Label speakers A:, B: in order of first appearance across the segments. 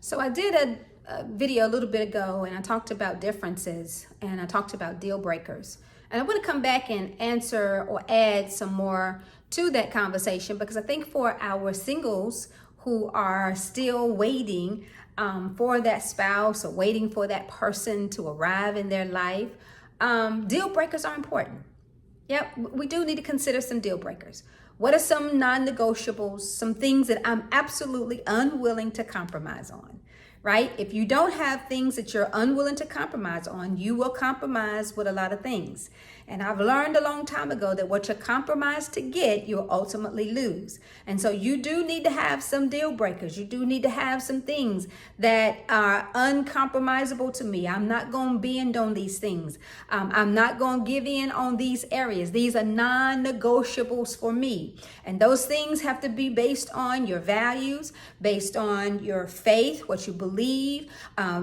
A: So I did a video a little bit ago and I talked about differences and I talked about deal breakers. And I want to come back and answer or add some more to that conversation because I think for our singles who are still waiting for that spouse or waiting for that person to arrive in their life, deal breakers are important. Yep, we do need to consider some deal breakers. What are some non-negotiables, some things that I'm absolutely unwilling to compromise on, right? If you don't have things that you're unwilling to compromise on, you will compromise with a lot of things. And I've learned a long time ago that what you compromise to get, you'll ultimately lose. And so you do need to have some deal breakers. You do need to have some things that are uncompromisable to me. I'm not going to bend on these things. I'm not going to give in on these areas. These are non-negotiables for me. And those things have to be based on your values, based on your faith, what you believe,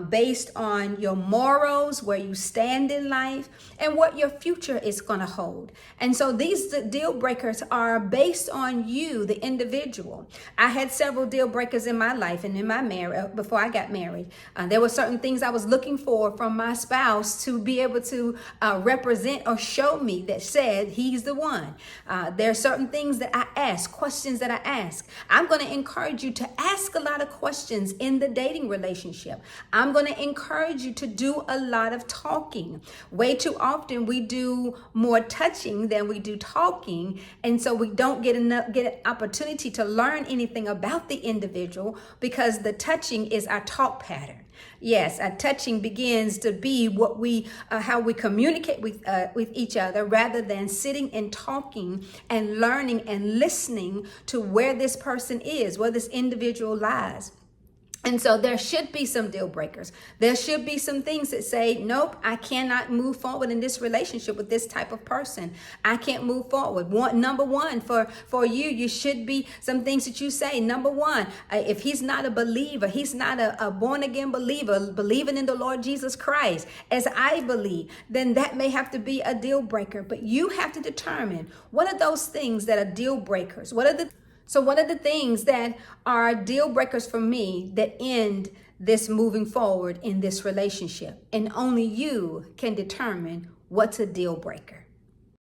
A: based on your morals, where you stand in life, and what your future is going to hold. And so these deal breakers are based on you, the individual. I had several deal breakers in my life and in my marriage before I got married. There were certain things I was looking for from my spouse to be able to represent or show me that said he's the one. There are certain things that I ask, questions that I ask. I'm going to encourage you to ask a lot of questions in the dating relationship. I'm going to encourage you to do a lot of talking. Way too often we do more touching than we do talking, and so we don't get an opportunity to learn anything about the individual because the touching is our talk pattern. Yes, our touching begins to be what we how we communicate with each other, rather than sitting and talking and learning and listening to where this person is, where this individual lies. And so there should be some deal breakers. There should be some things that say, nope, I cannot move forward in this relationship with this type of person. I can't move forward. Number one, for you should be some things that you say. Number one, if he's not a believer, he's not a born again believer, believing in the Lord Jesus Christ, as I believe, then that may have to be a deal breaker. But you have to determine, what are those things that are deal breakers? What are the things that are deal breakers for me that end this moving forward in this relationship? And only you can determine what's a deal breaker.